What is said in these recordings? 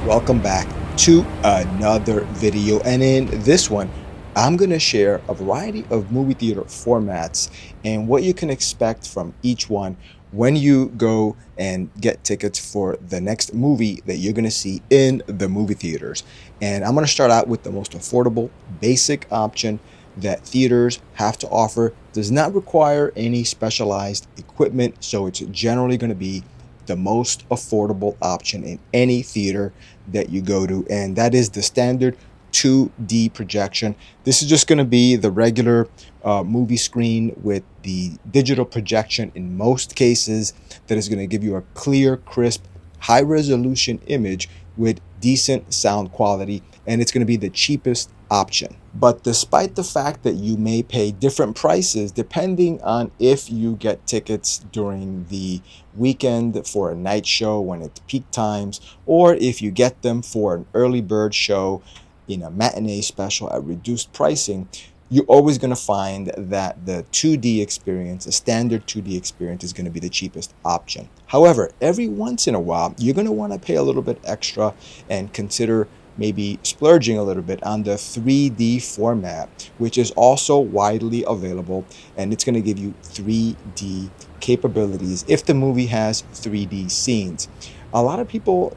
welcome back to another video. And in this one, I'm going to share a variety of movie theater formats and what you can expect from each one when you go and get tickets for the next movie that you're going to see in the movie theaters. And I'm going to start out with the most affordable, basic option that theaters have to offer. Does not require any specialized equipment, so it's generally going to be the most affordable option in any theater that you go to, and that is the standard 2D projection. This is just going to be the regular movie screen with the digital projection in most cases that is going to give you a clear, crisp, high resolution image with decent sound quality, and it's going to be the cheapest option. But despite the fact that you may pay different prices depending on if you get tickets during the weekend for a night show when it's peak times, or if you get them for an early bird show in a matinee special at reduced pricing, you're always going to find that the 2D experience, a standard 2D experience, is going to be the cheapest option. However, every once in a while, you're going to want to pay a little bit extra and consider maybe splurging a little bit on the 3D format, which is also widely available, and it's going to give you 3D capabilities if the movie has 3D scenes. A lot of people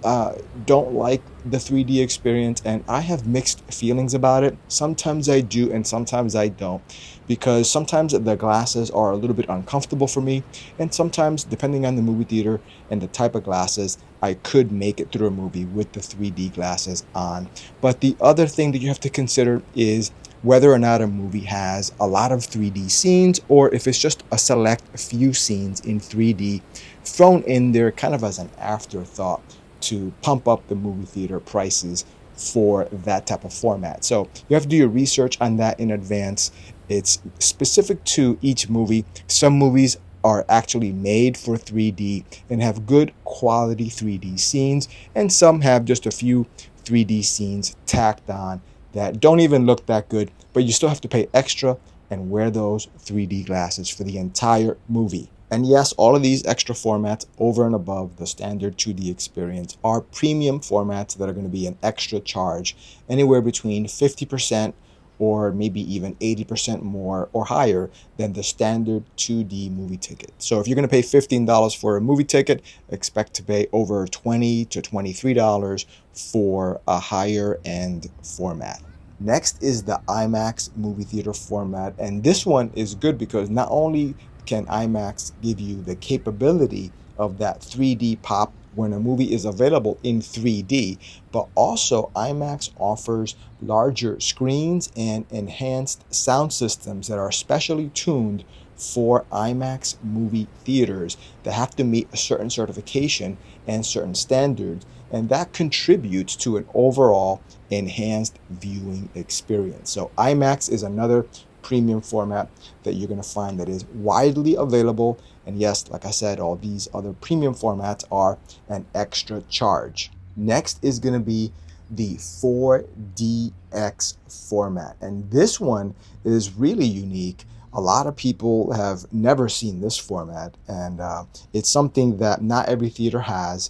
don't like the 3D experience, and I have mixed feelings about it. Sometimes I do and sometimes I don't, because sometimes the glasses are a little bit uncomfortable for me, and sometimes, depending on the movie theater and the type of glasses, I could make it through a movie with the 3D glasses on. But the other thing that you have to consider is whether or not a movie has a lot of 3D scenes, or if it's just a select few scenes in 3D thrown in there kind of as an afterthought to pump up the movie theater prices for that type of format. So you have to do your research on that in advance. It's specific to each movie. Some movies are actually made for 3D and have good quality 3D scenes, and some have just a few 3D scenes tacked on that don't even look that good, but you still have to pay extra and wear those 3D glasses for the entire movie. And yes, all of these extra formats over and above the standard 2D experience are premium formats that are going to be an extra charge, anywhere between 50% or maybe even 80% more or higher than the standard 2D movie ticket. So if you're going to pay $15 for a movie ticket, expect to pay over $20 to $23 for a higher end format. Next is the IMAX movie theater format, and this one is good because not only can IMAX give you the capability of that 3D pop when a movie is available in 3D, but also IMAX offers larger screens and enhanced sound systems that are specially tuned for IMAX movie theaters that have to meet a certain certification and certain standards, and that contributes to an overall enhanced viewing experience. So IMAX is another premium format that you're going to find that is widely available, and yes, like I said, all these other premium formats are an extra charge. Next is going to be the 4DX format, and this one is really unique. A lot of people have never seen this format, and it's something that not every theater has.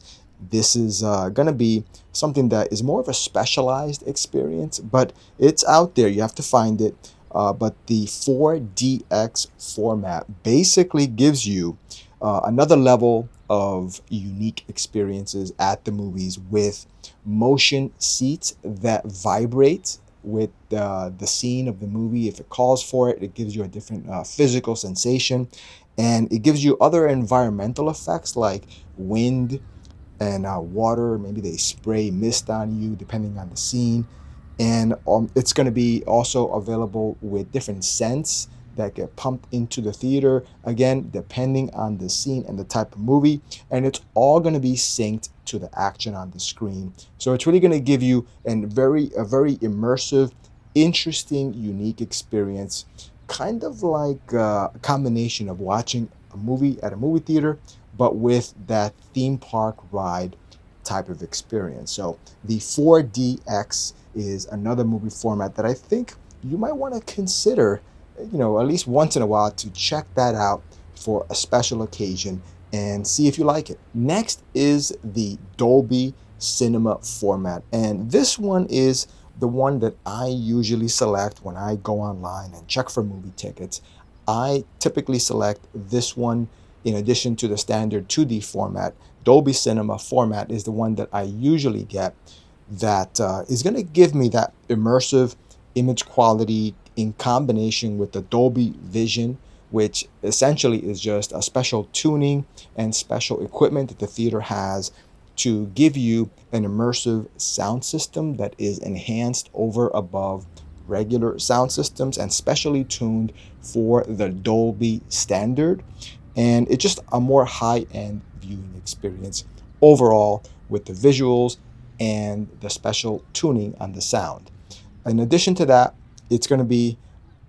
This is going to be something that is more of a specialized experience, but it's out there. You have to find it. But the 4DX format basically gives you another level of unique experiences at the movies with motion seats that vibrate with the scene of the movie. If it calls for it, it gives you a different physical sensation, and it gives you other environmental effects like wind and water. Maybe they spray mist on you depending on the scene. And it's going to be also available with different scents that get pumped into the theater, again, depending on the scene and the type of movie. And it's all going to be synced to the action on the screen. So it's really going to give you a very immersive, interesting, unique experience, kind of like a combination of watching a movie at a movie theater, but with that theme park ride type of experience. So the 4DX is another movie format that I think you might want to consider, at least once in a while, to check that out for a special occasion and see if you like it. Next is the Dolby Cinema format. And this one is the one that I usually select when I go online and check for movie tickets. I typically select this one in addition to the standard 2D format. Dolby Cinema format is the one that I usually get that is going to give me that immersive image quality in combination with the Dolby Vision, which essentially is just a special tuning and special equipment that the theater has to give you an immersive sound system that is enhanced over above regular sound systems and specially tuned for the Dolby standard. And it's just a more high-end viewing experience overall with the visuals and the special tuning on the sound. In addition to that, it's going to be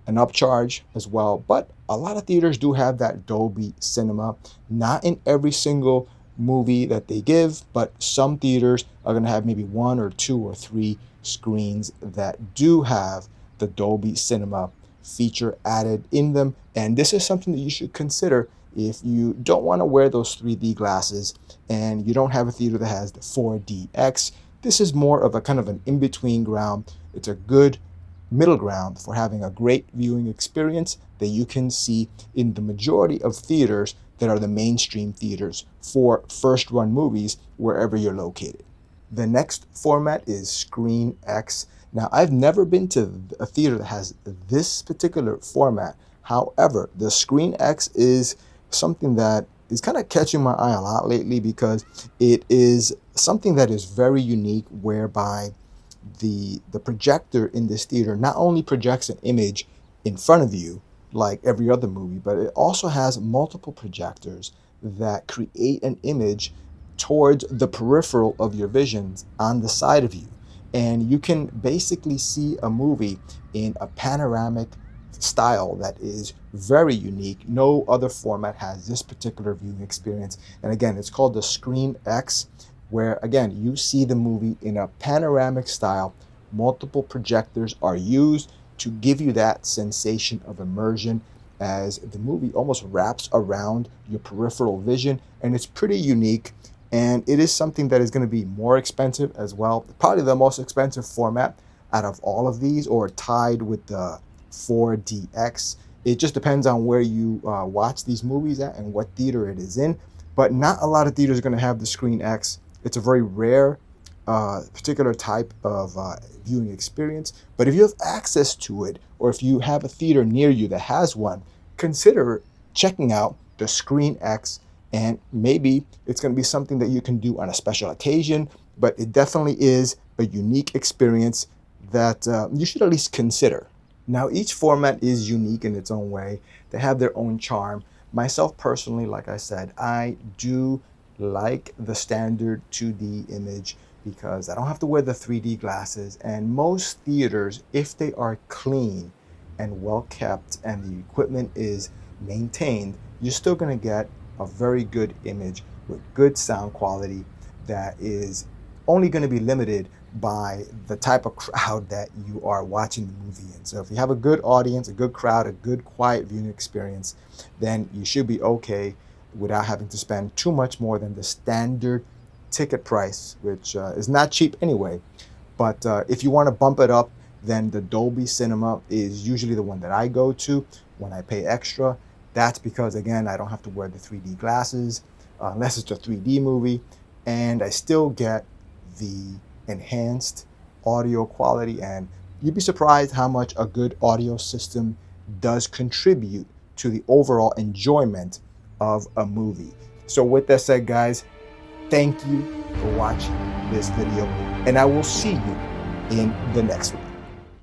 an upcharge as well, but a lot of theaters do have that Dolby Cinema. Not in every single movie that they give, but some theaters are going to have maybe one or two or three screens that do have the Dolby Cinema feature added in them. And this is something that you should consider if you don't want to wear those 3D glasses and you don't have a theater that has the 4DX. This is more of a kind of an in-between ground. It's a good middle ground for having a great viewing experience that you can see in the majority of theaters that are the mainstream theaters for first-run movies wherever you're located. The next format is ScreenX. Now, I've never been to a theater that has this particular format. However, the ScreenX is something that is kind of catching my eye a lot lately because it is something that is very unique, whereby the projector in this theater not only projects an image in front of you like every other movie, but it also has multiple projectors that create an image towards the peripheral of your visions on the side of you. And you can basically see a movie in a panoramic style that is very unique. No other format has this particular viewing experience. And again, it's called the ScreenX, where again, you see the movie in a panoramic style. Multiple projectors are used to give you that sensation of immersion as the movie almost wraps around your peripheral vision. And it's pretty unique. And it is something that is going to be more expensive as well. Probably the most expensive format out of all of these, or tied with the 4DX. It just depends on where you watch these movies at and what theater it is in. But not a lot of theaters are going to have the ScreenX. It's a very rare particular type of viewing experience. But if you have access to it, or if you have a theater near you that has one, consider checking out the ScreenX. And maybe it's going to be something that you can do on a special occasion, but it definitely is a unique experience that you should at least consider. Now, each format is unique in its own way. They have their own charm. Myself personally, like I said, I do like the standard 2D image because I don't have to wear the 3D glasses. And most theaters, if they are clean and well kept and the equipment is maintained, you're still going to get a very good image with good sound quality that is only going to be limited by the type of crowd that you are watching the movie in. So if you have a good audience, a good crowd, a good quiet viewing experience, then you should be okay without having to spend too much more than the standard ticket price, which is not cheap anyway. But if you want to bump it up, then the Dolby Cinema is usually the one that I go to when I pay extra. That's because, again, I don't have to wear the 3D glasses unless it's a 3D movie, and I still get the enhanced audio quality. And you'd be surprised how much a good audio system does contribute to the overall enjoyment of a movie. So with that said, guys, thank you for watching this video, and I will see you in the next one.